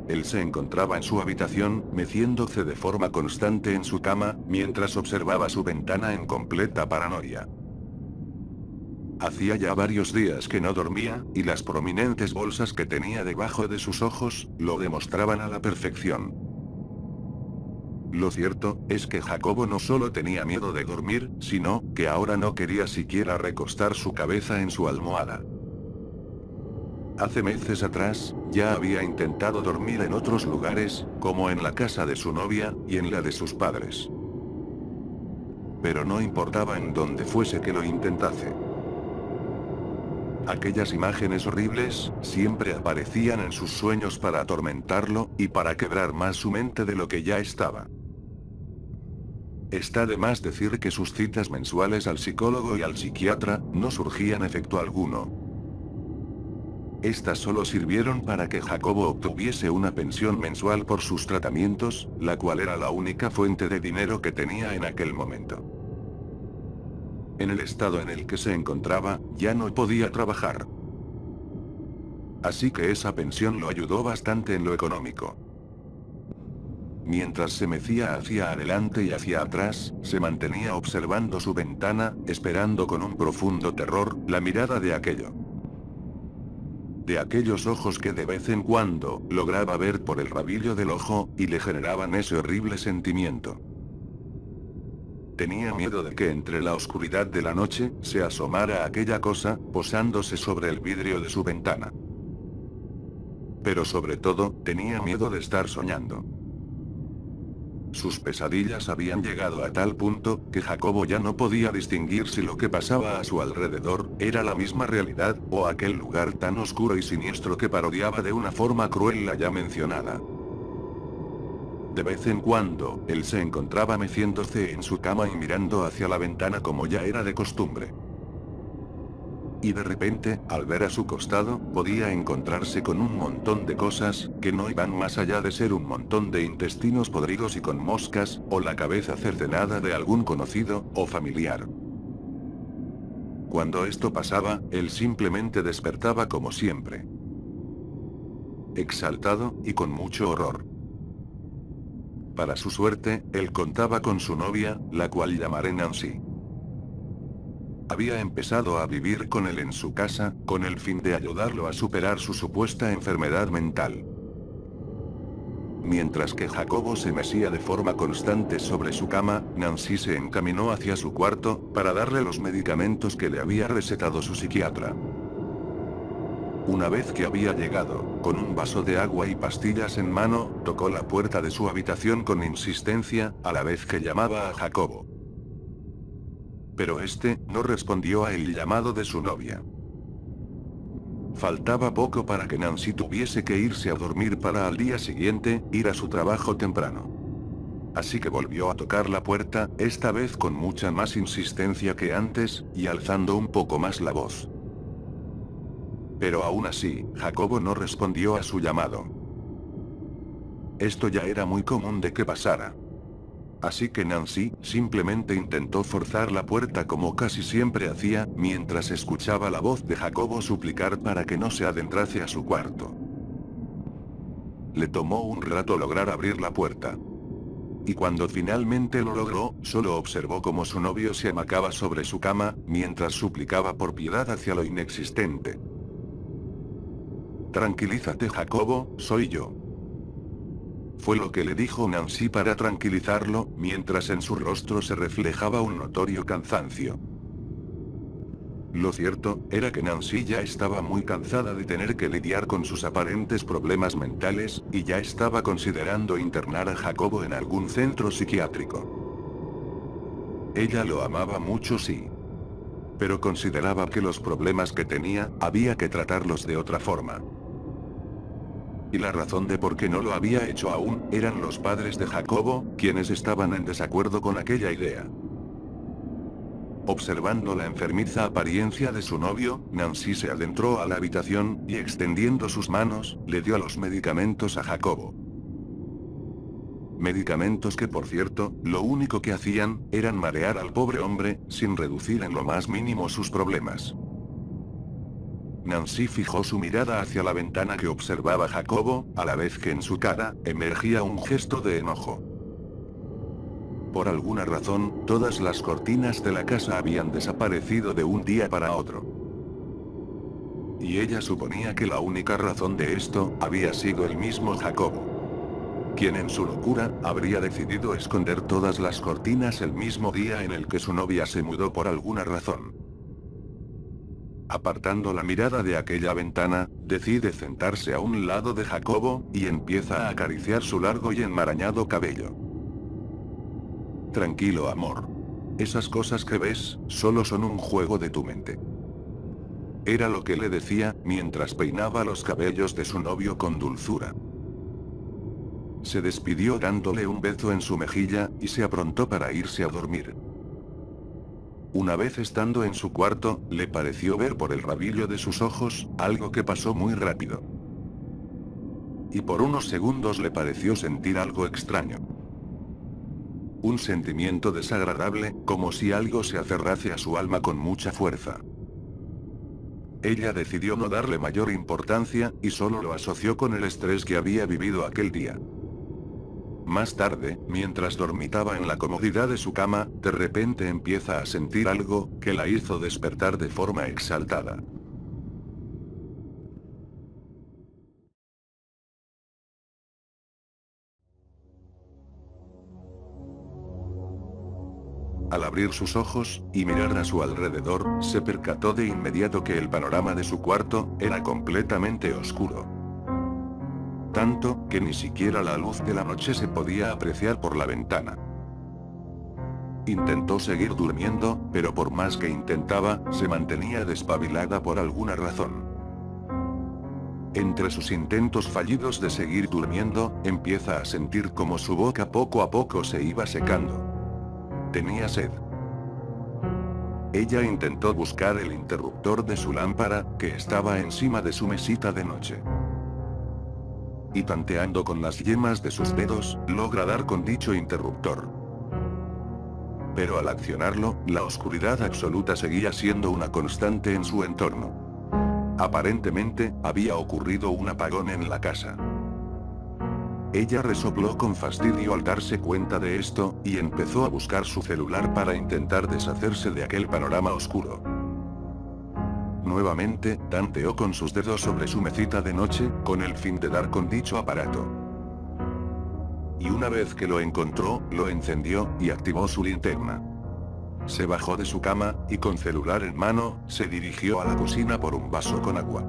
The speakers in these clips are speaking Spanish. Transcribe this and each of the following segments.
Él se encontraba en su habitación, meciéndose de forma constante en su cama, mientras observaba su ventana en completa paranoia. Hacía ya varios días que no dormía, y las prominentes bolsas que tenía debajo de sus ojos, lo demostraban a la perfección. Lo cierto, es que Jacobo no solo tenía miedo de dormir, sino, que ahora no quería siquiera recostar su cabeza en su almohada. Hace meses atrás, ya había intentado dormir en otros lugares, como en la casa de su novia, y en la de sus padres. Pero no importaba en dónde fuese que lo intentase. Aquellas imágenes horribles, siempre aparecían en sus sueños para atormentarlo, y para quebrar más su mente de lo que ya estaba. Está de más decir que sus citas mensuales al psicólogo y al psiquiatra, no surgían efecto alguno. Estas solo sirvieron para que Jacobo obtuviese una pensión mensual por sus tratamientos, la cual era la única fuente de dinero que tenía en aquel momento. En el estado en el que se encontraba, ya no podía trabajar. Así que esa pensión lo ayudó bastante en lo económico. Mientras se mecía hacia adelante y hacia atrás, se mantenía observando su ventana, esperando con un profundo terror, la mirada de aquello. De aquellos ojos que de vez en cuando, lograba ver por el rabillo del ojo, y le generaban ese horrible sentimiento. Tenía miedo de que entre la oscuridad de la noche, se asomara aquella cosa, posándose sobre el vidrio de su ventana. Pero sobre todo, tenía miedo de estar soñando. Sus pesadillas habían llegado a tal punto, que Jacobo ya no podía distinguir si lo que pasaba a su alrededor, era la misma realidad, o aquel lugar tan oscuro y siniestro que parodiaba de una forma cruel la ya mencionada. De vez en cuando, él se encontraba meciéndose en su cama y mirando hacia la ventana como ya era de costumbre. Y de repente, al ver a su costado, podía encontrarse con un montón de cosas, que no iban más allá de ser un montón de intestinos podridos y con moscas, o la cabeza cercenada de algún conocido, o familiar. Cuando esto pasaba, él simplemente despertaba como siempre. Exaltado, y con mucho horror. Para su suerte, él contaba con su novia, la cual llamaré Nancy. Había empezado a vivir con él en su casa, con el fin de ayudarlo a superar su supuesta enfermedad mental. Mientras que Jacobo se mecía de forma constante sobre su cama, Nancy se encaminó hacia su cuarto, para darle los medicamentos que le había recetado su psiquiatra. Una vez que había llegado, con un vaso de agua y pastillas en mano, tocó la puerta de su habitación con insistencia, a la vez que llamaba a Jacobo. Pero este, no respondió a el llamado de su novia. Faltaba poco para que Nancy tuviese que irse a dormir para al día siguiente, ir a su trabajo temprano. Así que volvió a tocar la puerta, esta vez con mucha más insistencia que antes, y alzando un poco más la voz. Pero aún así, Jacobo no respondió a su llamado. Esto ya era muy común de que pasara. Así que Nancy, simplemente intentó forzar la puerta como casi siempre hacía, mientras escuchaba la voz de Jacobo suplicar para que no se adentrase a su cuarto. Le tomó un rato lograr abrir la puerta. Y cuando finalmente lo logró, solo observó cómo su novio se amacaba sobre su cama, mientras suplicaba por piedad hacia lo inexistente. Tranquilízate, Jacobo, soy yo. Fue lo que le dijo Nancy para tranquilizarlo, mientras en su rostro se reflejaba un notorio cansancio. Lo cierto, era que Nancy ya estaba muy cansada de tener que lidiar con sus aparentes problemas mentales, y ya estaba considerando internar a Jacobo en algún centro psiquiátrico. Ella lo amaba mucho, sí. Pero consideraba que los problemas que tenía, había que tratarlos de otra forma. Y la razón de por qué no lo había hecho aún, eran los padres de Jacobo, quienes estaban en desacuerdo con aquella idea. Observando la enfermiza apariencia de su novio, Nancy se adentró a la habitación, y extendiendo sus manos, le dio los medicamentos a Jacobo. Medicamentos que, por cierto, lo único que hacían, eran marear al pobre hombre, sin reducir en lo más mínimo sus problemas. Nancy fijó su mirada hacia la ventana que observaba Jacobo, a la vez que en su cara emergía un gesto de enojo. Por alguna razón, todas las cortinas de la casa habían desaparecido de un día para otro. Y ella suponía que la única razón de esto había sido el mismo Jacobo, quien en su locura habría decidido esconder todas las cortinas el mismo día en el que su novia se mudó por alguna razón. Apartando la mirada de aquella ventana, decide sentarse a un lado de Jacobo, y empieza a acariciar su largo y enmarañado cabello. Tranquilo, amor. Esas cosas que ves, solo son un juego de tu mente. Era lo que le decía, mientras peinaba los cabellos de su novio con dulzura. Se despidió dándole un beso en su mejilla, y se aprontó para irse a dormir. Una vez estando en su cuarto, le pareció ver por el rabillo de sus ojos, algo que pasó muy rápido. Y por unos segundos le pareció sentir algo extraño. Un sentimiento desagradable, como si algo se aferrase a su alma con mucha fuerza. Ella decidió no darle mayor importancia, y solo lo asoció con el estrés que había vivido aquel día. Más tarde, mientras dormitaba en la comodidad de su cama, de repente empieza a sentir algo, que la hizo despertar de forma exaltada. Al abrir sus ojos, y mirar a su alrededor, se percató de inmediato que el panorama de su cuarto, era completamente oscuro. Tanto, que ni siquiera la luz de la noche se podía apreciar por la ventana. Intentó seguir durmiendo, pero por más que intentaba, se mantenía despabilada por alguna razón. Entre sus intentos fallidos de seguir durmiendo, empieza a sentir como su boca poco a poco se iba secando. Tenía sed. Ella intentó buscar el interruptor de su lámpara, que estaba encima de su mesita de noche. Y tanteando con las yemas de sus dedos, logra dar con dicho interruptor. Pero al accionarlo, la oscuridad absoluta seguía siendo una constante en su entorno. Aparentemente, había ocurrido un apagón en la casa. Ella resopló con fastidio al darse cuenta de esto, y empezó a buscar su celular para intentar deshacerse de aquel panorama oscuro. Nuevamente, tanteó con sus dedos sobre su mesita de noche, con el fin de dar con dicho aparato. Y una vez que lo encontró, lo encendió, y activó su linterna. Se bajó de su cama, y con celular en mano, se dirigió a la cocina por un vaso con agua.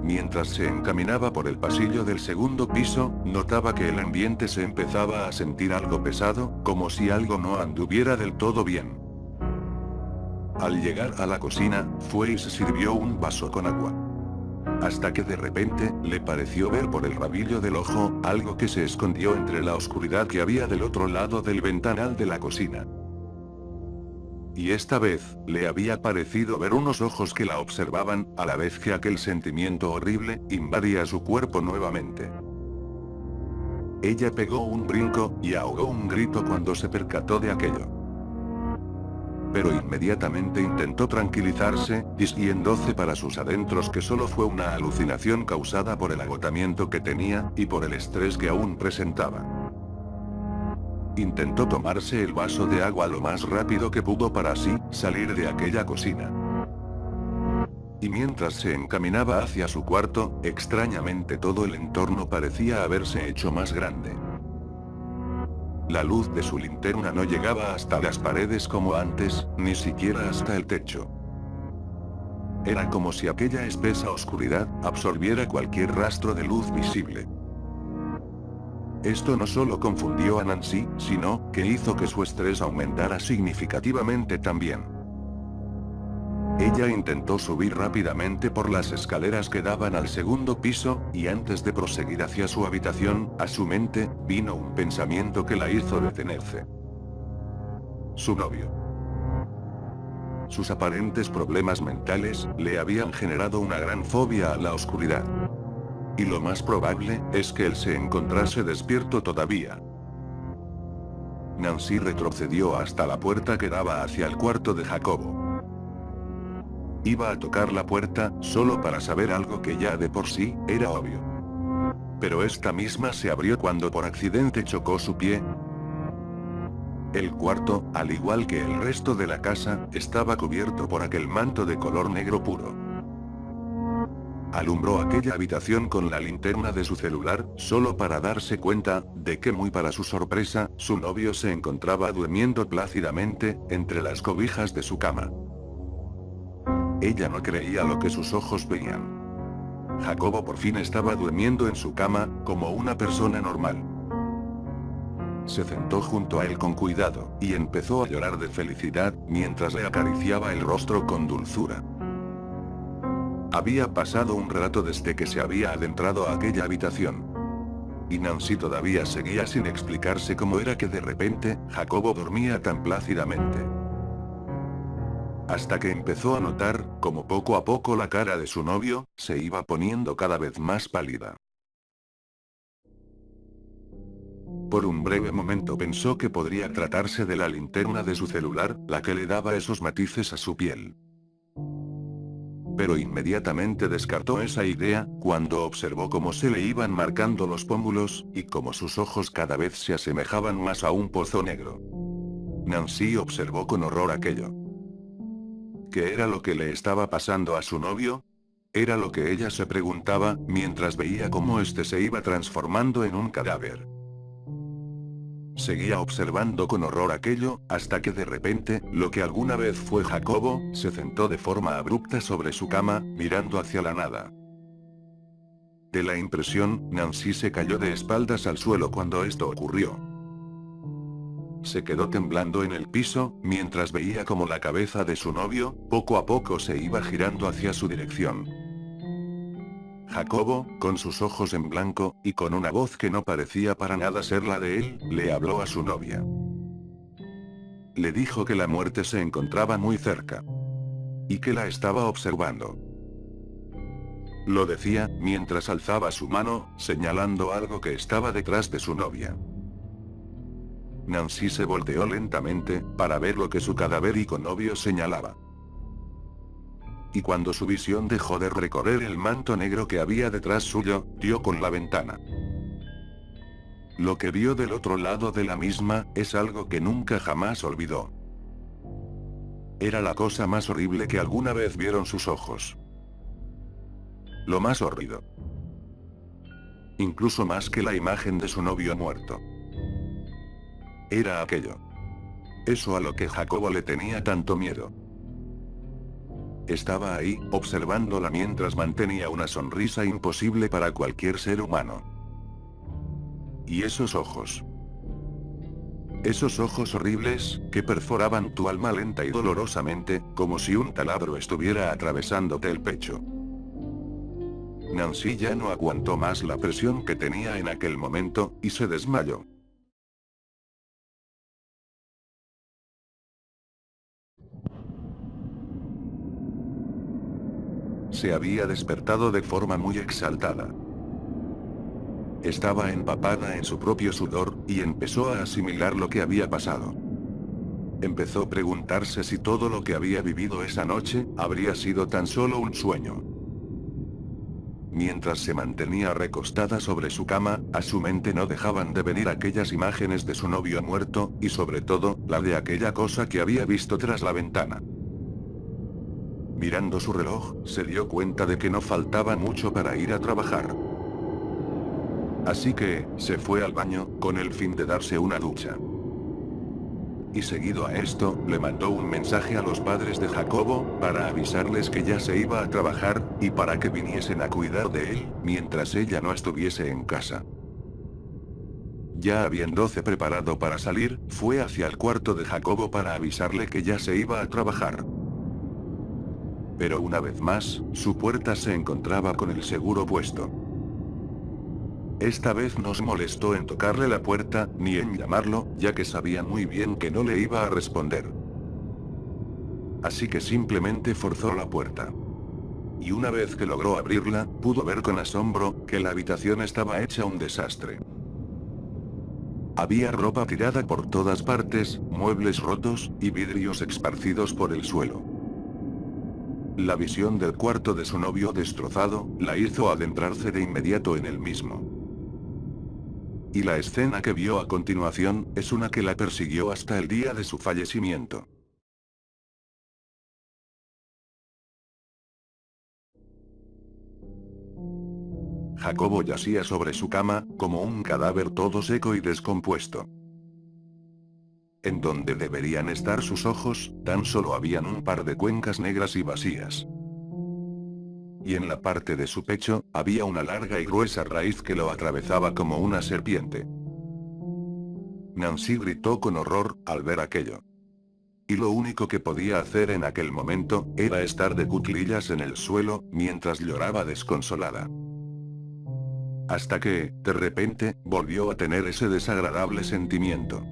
Mientras se encaminaba por el pasillo del segundo piso, notaba que el ambiente se empezaba a sentir algo pesado, como si algo no anduviera del todo bien. Al llegar a la cocina, fue y se sirvió un vaso con agua. Hasta que de repente, le pareció ver por el rabillo del ojo, algo que se escondió entre la oscuridad que había del otro lado del ventanal de la cocina. Y esta vez, le había parecido ver unos ojos que la observaban, a la vez que aquel sentimiento horrible, invadía su cuerpo nuevamente. Ella pegó un brinco, y ahogó un grito cuando se percató de aquello. Pero inmediatamente intentó tranquilizarse, diciéndose para sus adentros que solo fue una alucinación causada por el agotamiento que tenía, y por el estrés que aún presentaba. Intentó tomarse el vaso de agua lo más rápido que pudo para así, salir de aquella cocina. Y mientras se encaminaba hacia su cuarto, extrañamente todo el entorno parecía haberse hecho más grande. La luz de su linterna no llegaba hasta las paredes como antes, ni siquiera hasta el techo. Era como si aquella espesa oscuridad, absorbiera cualquier rastro de luz visible. Esto no solo confundió a Nancy, sino, que hizo que su estrés aumentara significativamente también. Ella intentó subir rápidamente por las escaleras que daban al segundo piso, y antes de proseguir hacia su habitación, a su mente, vino un pensamiento que la hizo detenerse. Su novio. Sus aparentes problemas mentales, le habían generado una gran fobia a la oscuridad. Y lo más probable, es que él se encontrase despierto todavía. Nancy retrocedió hasta la puerta que daba hacia el cuarto de Jacobo. Iba a tocar la puerta, solo para saber algo que ya de por sí, era obvio. Pero esta misma se abrió cuando por accidente chocó su pie. El cuarto, al igual que el resto de la casa, estaba cubierto por aquel manto de color negro puro. Alumbró aquella habitación con la linterna de su celular, solo para darse cuenta, de que muy para su sorpresa, su novio se encontraba durmiendo plácidamente, entre las cobijas de su cama. Ella no creía lo que sus ojos veían. Jacobo por fin estaba durmiendo en su cama, como una persona normal. Se sentó junto a él con cuidado, y empezó a llorar de felicidad, mientras le acariciaba el rostro con dulzura. Había pasado un rato desde que se había adentrado a aquella habitación. Y Nancy todavía seguía sin explicarse cómo era que de repente, Jacobo dormía tan plácidamente. Hasta que empezó a notar, como poco a poco la cara de su novio, se iba poniendo cada vez más pálida. Por un breve momento pensó que podría tratarse de la linterna de su celular, la que le daba esos matices a su piel. Pero inmediatamente descartó esa idea, cuando observó cómo se le iban marcando los pómulos, y cómo sus ojos cada vez se asemejaban más a un pozo negro. Nancy observó con horror aquello. ¿Qué era lo que le estaba pasando a su novio? Era lo que ella se preguntaba, mientras veía cómo este se iba transformando en un cadáver. Seguía observando con horror aquello, hasta que de repente, lo que alguna vez fue Jacobo, se sentó de forma abrupta sobre su cama, mirando hacia la nada. De la impresión, Nancy se cayó de espaldas al suelo cuando esto ocurrió. Se quedó temblando en el piso, mientras veía como la cabeza de su novio, poco a poco se iba girando hacia su dirección. Jacobo, con sus ojos en blanco, y con una voz que no parecía para nada ser la de él, le habló a su novia. Le dijo que la muerte se encontraba muy cerca. Y que la estaba observando. Lo decía, mientras alzaba su mano, señalando algo que estaba detrás de su novia. Nancy se volteó lentamente, para ver lo que su cadavérico novio señalaba. Y cuando su visión dejó de recorrer el manto negro que había detrás suyo, dio con la ventana. Lo que vio del otro lado de la misma, es algo que nunca jamás olvidó. Era la cosa más horrible que alguna vez vieron sus ojos. Lo más horrido. Incluso más que la imagen de su novio muerto. Era aquello. Eso a lo que Jacobo le tenía tanto miedo. Estaba ahí, observándola mientras mantenía una sonrisa imposible para cualquier ser humano. Y esos ojos. Esos ojos horribles, que perforaban tu alma lenta y dolorosamente, como si un taladro estuviera atravesándote el pecho. Nancy ya no aguantó más la presión que tenía en aquel momento, y se desmayó. Se había despertado de forma muy exaltada. Estaba empapada en su propio sudor, y empezó a asimilar lo que había pasado. Empezó a preguntarse si todo lo que había vivido esa noche, habría sido tan solo un sueño. Mientras se mantenía recostada sobre su cama, a su mente no dejaban de venir aquellas imágenes de su novio muerto, y sobre todo, la de aquella cosa que había visto tras la ventana. Mirando su reloj, se dio cuenta de que no faltaba mucho para ir a trabajar. Así que, se fue al baño, con el fin de darse una ducha. Y seguido a esto, le mandó un mensaje a los padres de Jacobo, para avisarles que ya se iba a trabajar, y para que viniesen a cuidar de él, mientras ella no estuviese en casa. Ya habiéndose preparado para salir, fue hacia el cuarto de Jacobo para avisarle que ya se iba a trabajar. Pero una vez más, su puerta se encontraba con el seguro puesto. Esta vez no se molestó en tocarle la puerta, ni en llamarlo, ya que sabía muy bien que no le iba a responder. Así que simplemente forzó la puerta. Y una vez que logró abrirla, pudo ver con asombro, que la habitación estaba hecha un desastre. Había ropa tirada por todas partes, muebles rotos, y vidrios esparcidos por el suelo. La visión del cuarto de su novio destrozado, la hizo adentrarse de inmediato en el mismo. Y la escena que vio a continuación, es una que la persiguió hasta el día de su fallecimiento. Jacobo yacía sobre su cama, como un cadáver todo seco y descompuesto. En donde deberían estar sus ojos, tan solo habían un par de cuencas negras y vacías. Y en la parte de su pecho, había una larga y gruesa raíz que lo atravesaba como una serpiente. Nancy gritó con horror, al ver aquello. Y lo único que podía hacer en aquel momento, era estar de cuclillas en el suelo, mientras lloraba desconsolada. Hasta que, de repente, volvió a tener ese desagradable sentimiento.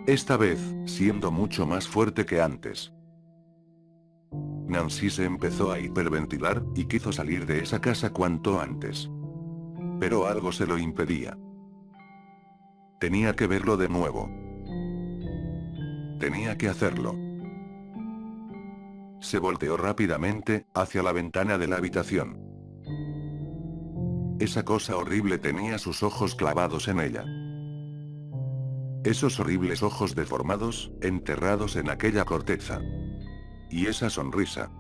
Esta vez, siendo mucho más fuerte que antes. Nancy se empezó a hiperventilar, y quiso salir de esa casa cuanto antes. Pero algo se lo impedía. Tenía que verlo de nuevo. Tenía que hacerlo. Se volteó rápidamente, hacia la ventana de la habitación. Esa cosa horrible tenía sus ojos clavados en ella. Esos horribles ojos deformados, enterrados en aquella corteza. Y esa sonrisa.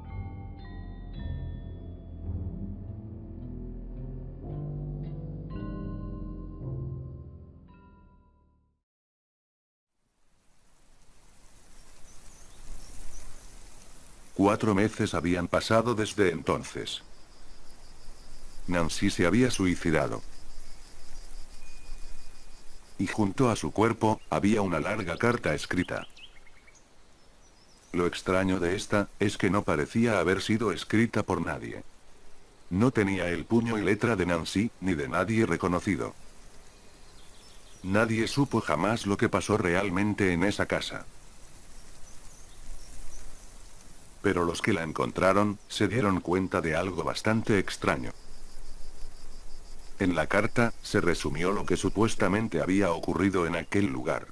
Cuatro meses habían pasado desde entonces. Nancy se había suicidado. Y junto a su cuerpo, había una larga carta escrita. Lo extraño de esta, es que no parecía haber sido escrita por nadie. No tenía el puño y letra de Nancy, ni de nadie reconocido. Nadie supo jamás lo que pasó realmente en esa casa. Pero los que la encontraron, se dieron cuenta de algo bastante extraño. En la carta, se resumió lo que supuestamente había ocurrido en aquel lugar.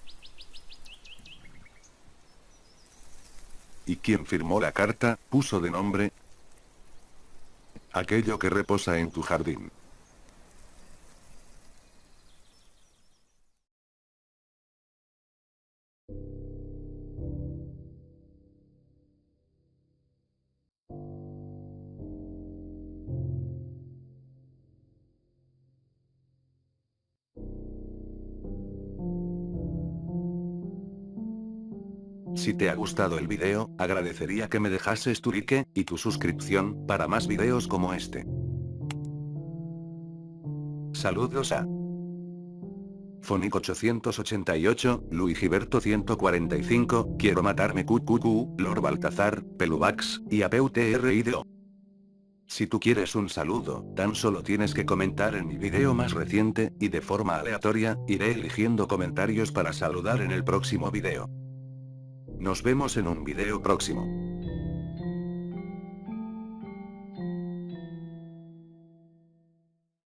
Y quien firmó la carta, puso de nombre: aquello que reposa en tu jardín. Si te ha gustado el video, agradecería que me dejases tu like, y tu suscripción, para más videos como este. Saludos a Fonic 888, Luigiberto 145, Quiero matarme QQQ, Lord Baltazar, Pelubax, y a PUTRIDO. Si tú quieres un saludo, tan solo tienes que comentar en mi video más reciente, y de forma aleatoria, iré eligiendo comentarios para saludar en el próximo video. Nos vemos en un video próximo.